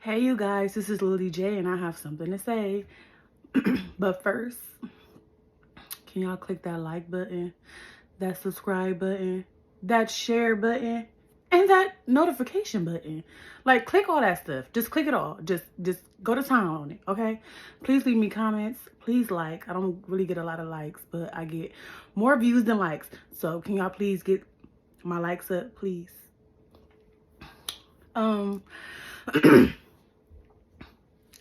Hey you guys, this is Lily J and I have something to say. But first, can y'all click that like button, that subscribe button, that share button, and that notification button? Like, click all that stuff. Just click it all. Just go to town on it, okay? Please leave me comments. Please like. I don't really get a lot of likes, but I get more views than likes. So can y'all please get my likes up, please?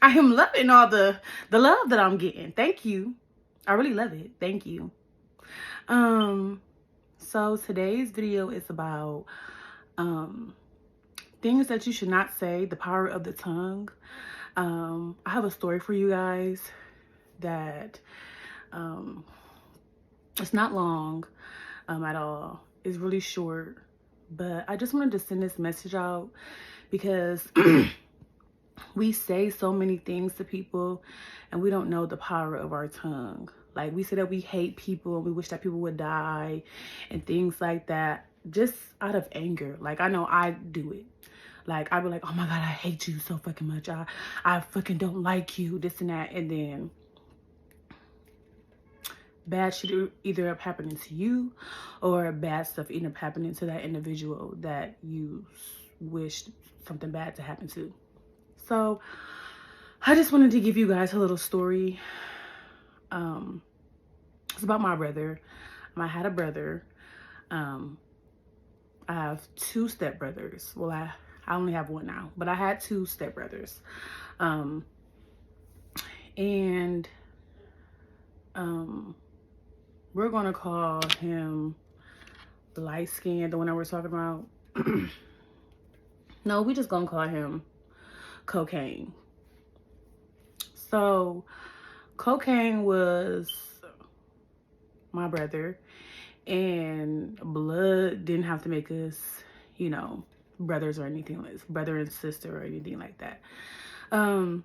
I am loving all the love that I'm getting. Thank you. I really love it. Thank you. So today's video is about things that you should not say, the power of the tongue. I have a story for you guys that it's not long at all. It's really short, but I just wanted to send this message out because we say so many things to people and we don't know the power of our tongue. Like, we say that we hate people and we wish that people would die and things like that, just out of anger. Like, I know I do it. Like, I be like, oh my God, I hate you so fucking much. I fucking don't like you, this and that. And then bad shit either up happening to you or bad stuff end up happening to that individual that you wished something bad to happen to. So I just wanted to give you guys a little story. It's about my brother. I had a brother. I have two stepbrothers. Well, I only have one now, but I had two stepbrothers. And we're gonna call him light skin, the one that we're talking about. No, we just gonna call him Cocaine. So Cocaine was my brother, and blood didn't have to make us, you know, brothers or anything like brother and sister or anything like that. When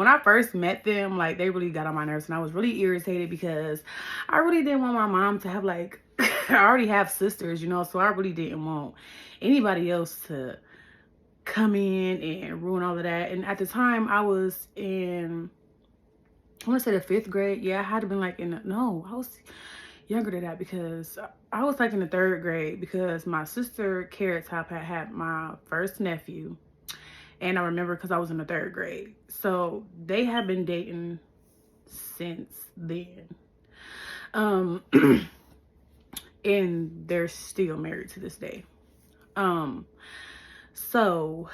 I first met them, like, they really got on my nerves and I was really irritated because I really didn't want my mom to have, like, I already have sisters, you know, so I really didn't want anybody else to come in and ruin all of that. And at the time I was in, I want to say the 5th grade. Yeah, I had to been like no, I was younger than that because I was like in the 3rd grade because my sister Carrot Top had my first nephew. And I remember because I was in the 3rd grade. So they have been dating since then. And they're still married to this day. So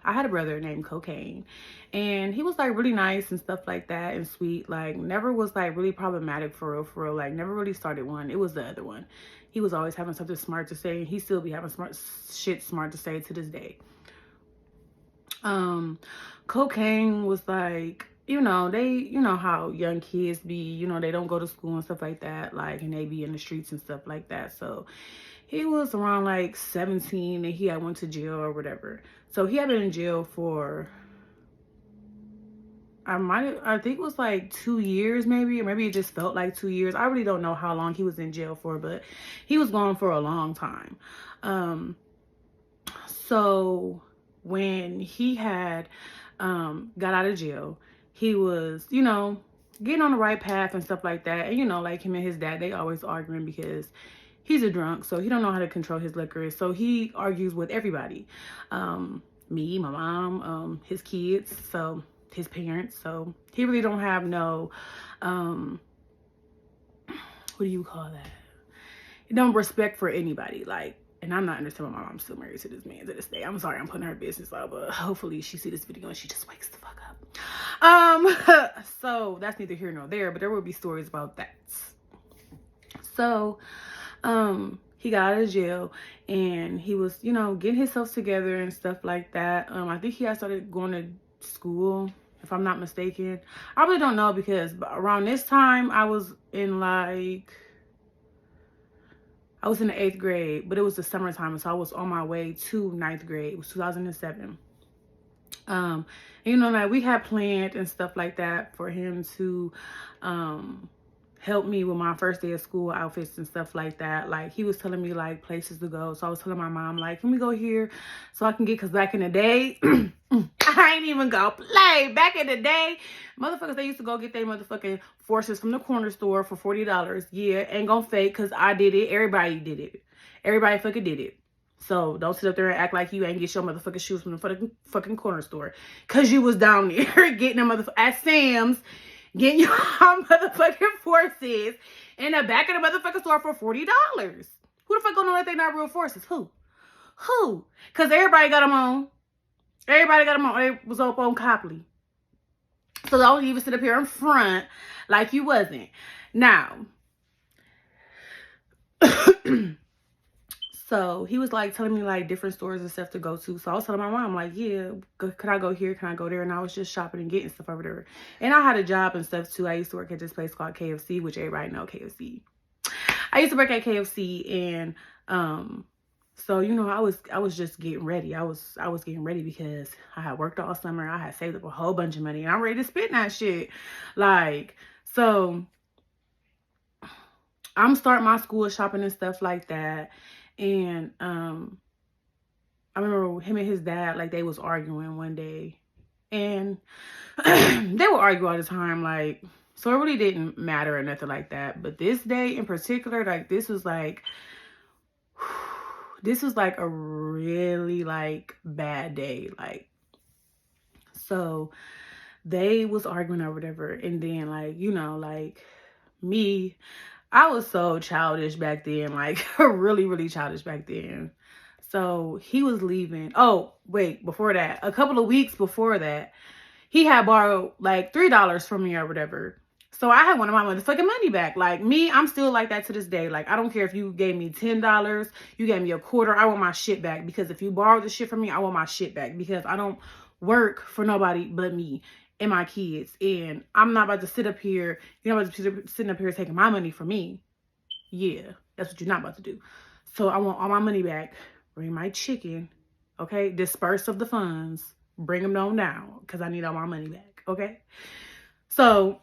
I had a brother named Cocaine, and he was like really nice and stuff like that and sweet. Like, never was like really problematic for real. Like, never really started one. It was the other one. He was always having something smart to say, and he still be having smart to say to this day. Cocaine was like, you know, how young kids be, you know, they don't go to school and stuff like that, like, and they be in the streets and stuff like that. So he was around like 17 and he had went to jail or whatever. So he had been in jail for, I think it was like 2 years maybe, or maybe it just felt like 2 years. I really don't know how long he was in jail for, but he was gone for a long time. So when he had got out of jail, he was, you know, getting on the right path and stuff like that. And, you know, like him and his dad, they always arguing because he's a drunk, so he don't know how to control his liquor. So he argues with everybody. Me, my mom, his kids, so his parents. So he really don't have no, what do you call that? He don't respect for anybody. Like, and I'm not understanding why my mom's still married to this man to this day. I'm sorry I'm putting her business out, but hopefully she see this video and she just wakes the fuck up. So that's neither here nor there, but there will be stories about that. So, he got out of jail and he was, you know, getting himself together and stuff like that. I think he had started going to school, if I'm not mistaken. I really don't know because around this time I was in like, I was in the 8th grade, but it was the summertime, so I was on my way to 9th grade. It was 2007. And, you know, like, we had planned and stuff like that for him to help me with my first day of school outfits and stuff like that. Like, he was telling me like places to go. So I was telling my mom, like, can we go here so I can get, because back in the day, I ain't even gonna play. Back in the day, motherfuckers, they used to go get their motherfucking forces from the corner store for $40. Yeah, ain't gonna fake, because I did it. Everybody did it. Everybody fucking did it. So don't sit up there and act like you ain't get your motherfucking shoes from the fucking corner store, because you was down there getting them at Sam's, getting your motherfucking forces in the back of the motherfucking store for $40. Who the fuck gonna know that they not real forces? Who? Because everybody got them on. Everybody got them on. They was up on Copley. So don't even sit up here in front like you wasn't. Now, so he was like telling me like different stores and stuff to go to. So I was telling my mom, like, yeah, could I go here? Can I go there? And I was just shopping and getting stuff over there. And I had a job and stuff too. I used to work at this place called KFC, which everybody know KFC. I used to work at KFC, and so you know, I was just getting ready. I was getting ready because I had worked all summer. I had saved up a whole bunch of money, and I'm ready to spend that shit. Like, so I'm starting my school shopping and stuff like that. And I remember him and his dad, like, they was arguing one day, and they would argue all the time, like, so it really didn't matter or nothing like that. But this day in particular, like, this was like a really like bad day. Like, so they was arguing or whatever, and then, like, you know, like, me, I was so childish back then, like really, really childish back then. So he was leaving. Oh, wait, before that, a couple of weeks before that, he had borrowed like $3 from me or whatever. So I had wanted my motherfucking money back. Like, me, I'm still like that to this day. Like, I don't care if you gave me $10, you gave me a quarter, I want my shit back. Because if you borrowed the shit from me, I want my shit back. Because I don't work for nobody but me and my kids. And I'm not about to sit up here, you're not about to be sitting up here taking my money from me. Yeah, that's what you're not about to do. So I want all my money back. Bring my chicken, okay? Disperse of the funds. Bring them on down, because I need all my money back, okay? So,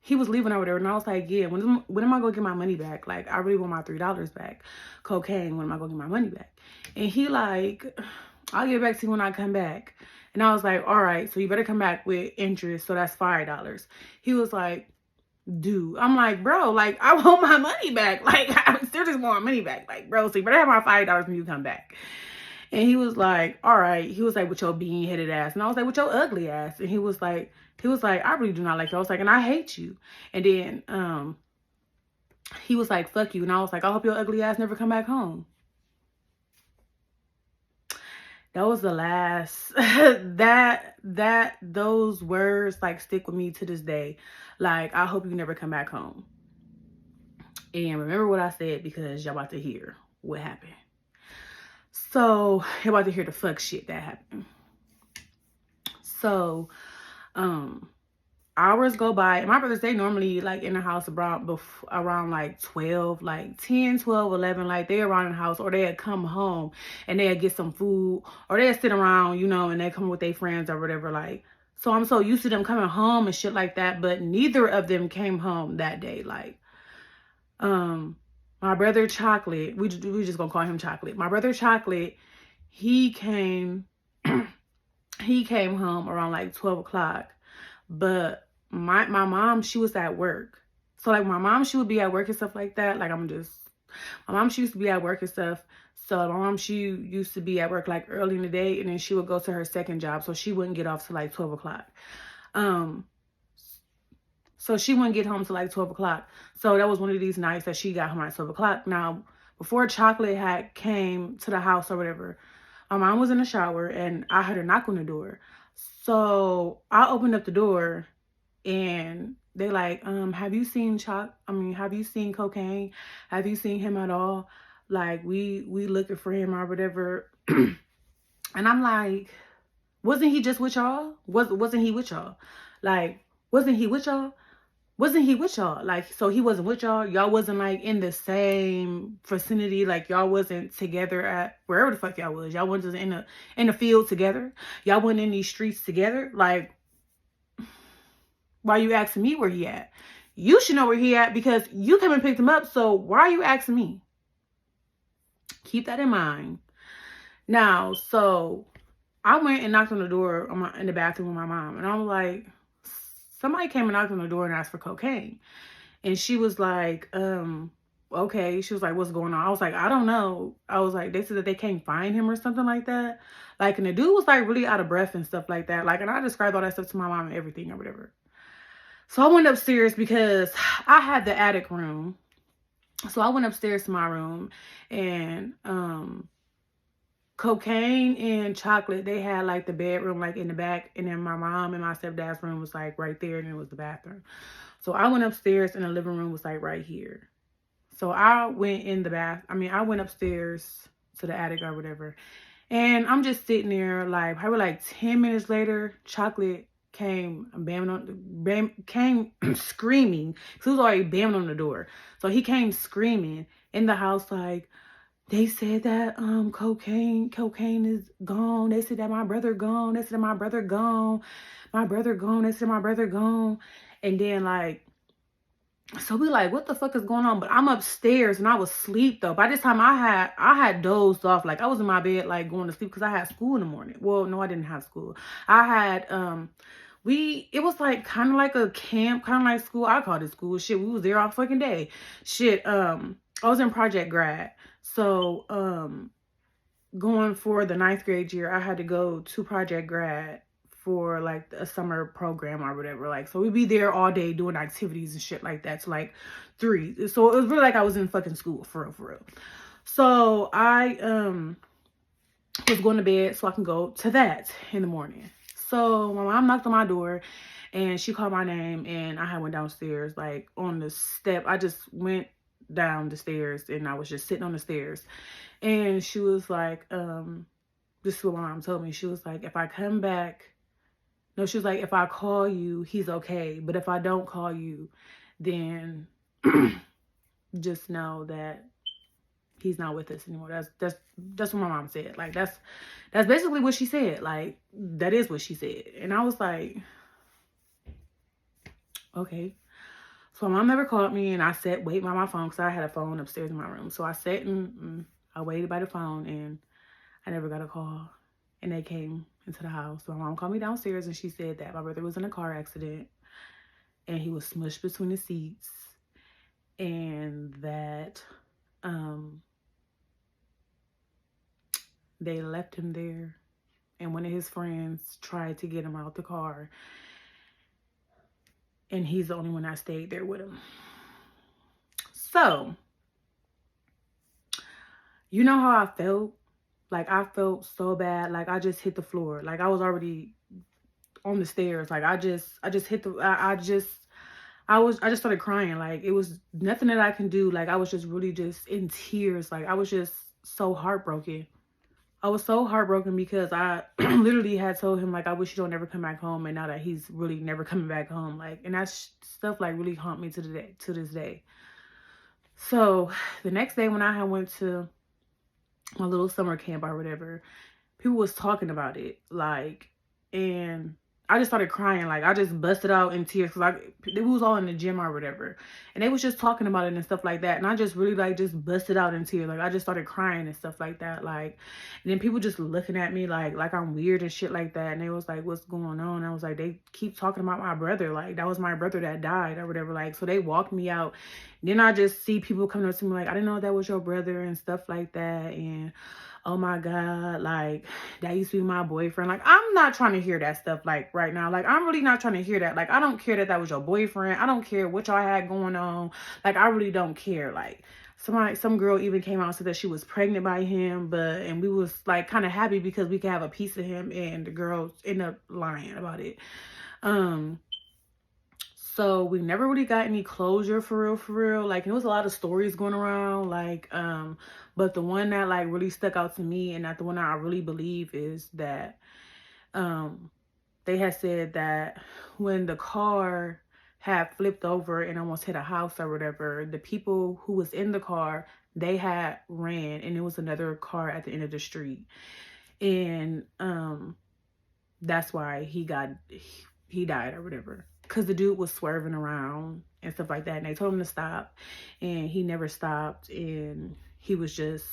he was leaving over there, and I was like, yeah, when am I going to get my money back? Like, I really want my $3 back. Cocaine, when am I going to get my money back? And he like, I'll get back to you when I come back. And I was like, all right, so you better come back with interest, so that's $5. He was like, dude, I'm like, bro, like, I want my money back. Like, I still just want my money back. Like, bro, so you better have my $5 when you come back. And he was like, all right. He was like, with your bean-headed ass. And I was like, with your ugly ass. And he was like, I really do not like you. I was like, and I hate you. And then he was like, fuck you. And I was like, I hope your ugly ass never come back home. That was the last, those words like stick with me to this day. Like, I hope you never come back home. And remember what I said, because y'all about to hear what happened. So, you're about to hear the fuck shit that happened. So, hours go by, and my brothers, they normally like in the house around like 12, like 10, 12, 11, like they around in the house, or they'd come home and they'd get some food, or they'd sit around, you know, and they come with their friends or whatever. Like, so I'm so used to them coming home and shit like that, but neither of them came home that day. Like, my brother Chocolate, we just gonna call him Chocolate. My brother Chocolate, he came home around like 12 o'clock. But my mom, she was at work. So like my mom, she would be at work and stuff like that. Like my mom, she used to be at work and stuff. So my mom, she used to be at work like early in the day, and then she would go to her second job. So she wouldn't get off till like 12 o'clock. So she wouldn't get home till like 12 o'clock. So that was one of these nights that she got home at 12 o'clock. Now, before Chocolate had came to the house or whatever, my mom was in the shower, and I heard her knock on the door. So I opened up the door, and they like, have you seen have you seen Cocaine? Have you seen him at all? Like, we looking for him or whatever. And I'm like, wasn't he just with y'all? Wasn't he with y'all? Like, wasn't he with y'all? Wasn't he with y'all? Like, so he wasn't with y'all? Y'all wasn't like in the same vicinity? Like, y'all wasn't together at wherever the fuck y'all was? Y'all wasn't in the field together? Y'all wasn't in these streets together? Like, Why you asking me where he at? You should know where he at because you came and picked him up. So why are you asking me? Keep that in mind. Now, so I went and knocked on the door in the bathroom with my mom. And I was like, somebody came and knocked on the door and asked for cocaine. And she was like, okay. She was like, what's going on? I was like, I don't know. I was like, they said that they can't find him or something like that. Like, and the dude was like really out of breath and stuff like that. Like, and I described all that stuff to my mom and everything or whatever. So I went upstairs because I had the attic room. So I went upstairs to my room and, cocaine and chocolate, they had like the bedroom like in the back, and then my mom and my stepdad's room was like right there, and it was the bathroom. So I went upstairs and the living room was like right here. So I went I went upstairs to the attic or whatever, and I'm just sitting there like probably like 10 minutes later, chocolate came screaming. He was already banging on the door. So he came screaming in the house like, they said that cocaine is gone. They said that my brother gone. They said my brother gone. My brother gone. They said my brother gone. And then like, so we like, what the fuck is going on? But I'm upstairs and I was asleep though. By this time I had dozed off. Like I was in my bed like going to sleep because I had school in the morning. Well, no, I didn't have school. I had it was like kind of like a camp, kind of like school. I called it school. Shit, we was there all fucking day. Shit, I was in Project Grad. So, going for the 9th grade year, I had to go to Project Grad for like a summer program or whatever. Like, so we'd be there all day doing activities and shit like that to like 3. So it was really like I was in fucking school for real. So I, was going to bed so I can go to that in the morning. So my mom knocked on my door and she called my name and I went downstairs, like on the step. I just went down the stairs and I was just sitting on the stairs. And she was like, this is what my mom told me. She was like, if I come back, no, she was like, if I call you, he's okay. But if I don't call you, then just know that he's not with us anymore. That's what my mom said. Like, that's basically what she said. Like, that is what she said. And I was like, okay. So my mom never called me, and I sat waiting by my phone because I had a phone upstairs in my room. So I sat and I waited by the phone, and I never got a call. And they came into the house. So my mom called me downstairs, and she said that my brother was in a car accident, and he was smushed between the seats, and that they left him there, and one of his friends tried to get him out the car, and he's the only one that stayed there with him. So, you know how I felt? Like, I felt so bad. Like, I just hit the floor. Like, I was already on the stairs. Like, I just hit the, I just started crying. Like, it was nothing that I can do. Like, I was just really just in tears. Like, I was just so heartbroken. I was so heartbroken because I literally had told him, like, I wish you don't ever come back home. And now that he's really never coming back home, like, and that stuff, like, really haunt me to this day. So the next day when I went to my little summer camp or whatever, people was talking about it, like, and I just started crying. Like, I just busted out in tears because it was all in the gym or whatever, and they was just talking about it and stuff like that, and I just really like just busted out in tears. Like, I just started crying and stuff like that. Like, and then people just looking at me like I'm weird and shit like that, and they was like, what's going on? And I was like, they keep talking about my brother, like that was my brother that died or whatever. Like, so they walked me out. Then I just see people coming up to me like, I didn't know that was your brother and stuff like that. And oh my God, like, that used to be my boyfriend. Like, I'm not trying to hear that stuff, like, right now. Like, I'm really not trying to hear that. Like, I don't care that was your boyfriend. I don't care what y'all had going on. Like, I really don't care. Like, some girl even came out and said that she was pregnant by him, and we was, like, kind of happy because we could have a piece of him, and the girls ended up lying about it. So we never really got any closure for real. Like, there was a lot of stories going around, like, but the one that like really stuck out to me, and that the one that I really believe, is that they had said that when the car had flipped over and almost hit a house or whatever, the people who was in the car, they had ran, and it was another car at the end of the street. And that's why he died or whatever. because the dude was swerving around and stuff like that. And they told him to stop. And he never stopped. And he was just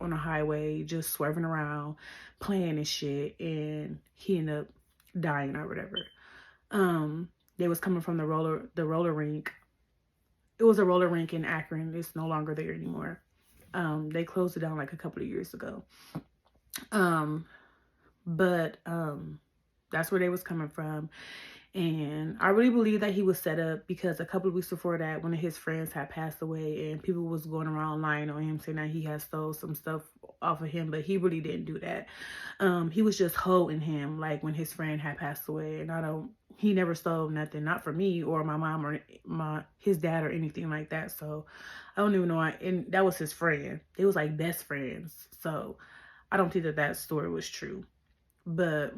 on the highway, just swerving around, playing and shit. And he ended up dying or whatever. They was coming from the roller rink. It was a roller rink in Akron. It's no longer there anymore. They closed it down like a couple of years ago. But that's where they was coming from. And I really believe that he was set up because a couple of weeks before that, one of his friends had passed away and people was going around lying on him saying that he had stole some stuff off of him, but he really didn't do that. He was just holding him like when his friend had passed away. And he never stole nothing, not from me or my mom or his dad or anything like that. So I don't even know. And that was his friend. They was like best friends. So I don't think that story was true. But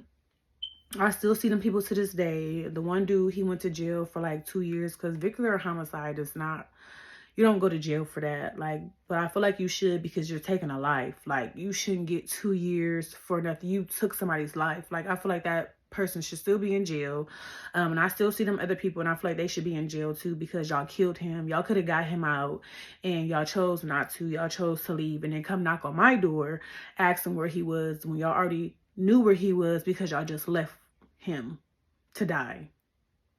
I still see them people to this day. The one dude, he went to jail for like 2 years because vehicular homicide is not, you don't go to jail for that. Like, but I feel like you should because you're taking a life. Like, you shouldn't get 2 years for nothing. You took somebody's life. Like, I feel like that person should still be in jail. And I still see them other people and I feel like they should be in jail too because y'all killed him. Y'all could have got him out and y'all chose not to. Y'all chose to leave and then come knock on my door, ask him where he was when y'all already knew where he was because y'all just left him to die.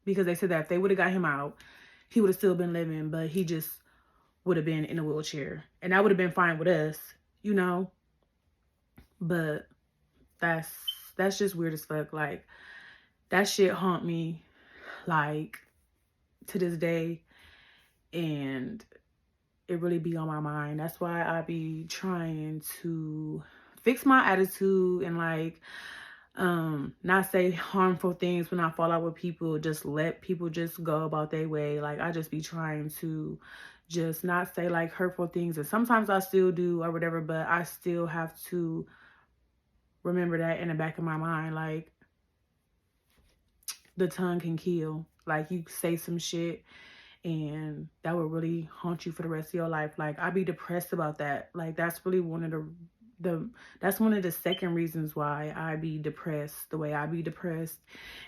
Because they said that if they would have got him out, he would have still been living, but he just would have been in a wheelchair. And that would have been fine with us, you know? But that's just weird as fuck. Like, that shit haunt me, like, to this day. And it really be on my mind. That's why I be trying to fix my attitude and, like, not say harmful things when I fall out with people. Just let people just go about their way. Like, I just be trying to just not say, like, hurtful things. And sometimes I still do or whatever, but I still have to remember that in the back of my mind. Like, the tongue can kill. Like, you say some shit and that will really haunt you for the rest of your life. Like, I be depressed about that. Like, that's really one of that's one of the second reasons why I be depressed the way I be depressed.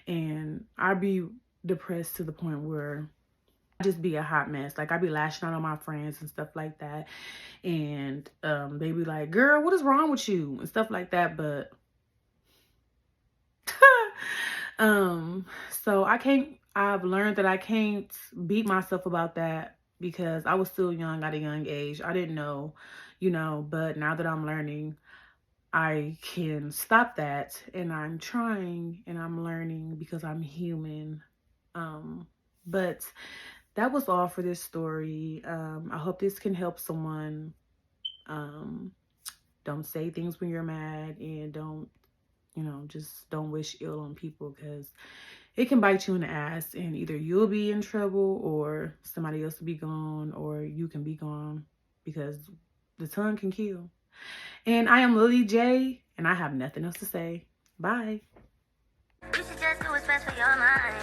And I be depressed to the point where I just be a hot mess. Like, I be lashing out on my friends and stuff like that. And they be like, girl, what is wrong with you? And stuff like that. But so I've learned that I can't beat myself about that because I was still young at a young age. I didn't know, you know, but now that I'm learning, I can stop that. And I'm trying and I'm learning because I'm human. But that was all for this story. I hope this can help someone. Don't say things when you're mad and just don't wish ill on people because it can bite you in the ass and either you'll be in trouble or somebody else will be gone or you can be gone because the tongue can kill. And I am Lily J and I have nothing else to say. Bye. You should just do what's best for your mind.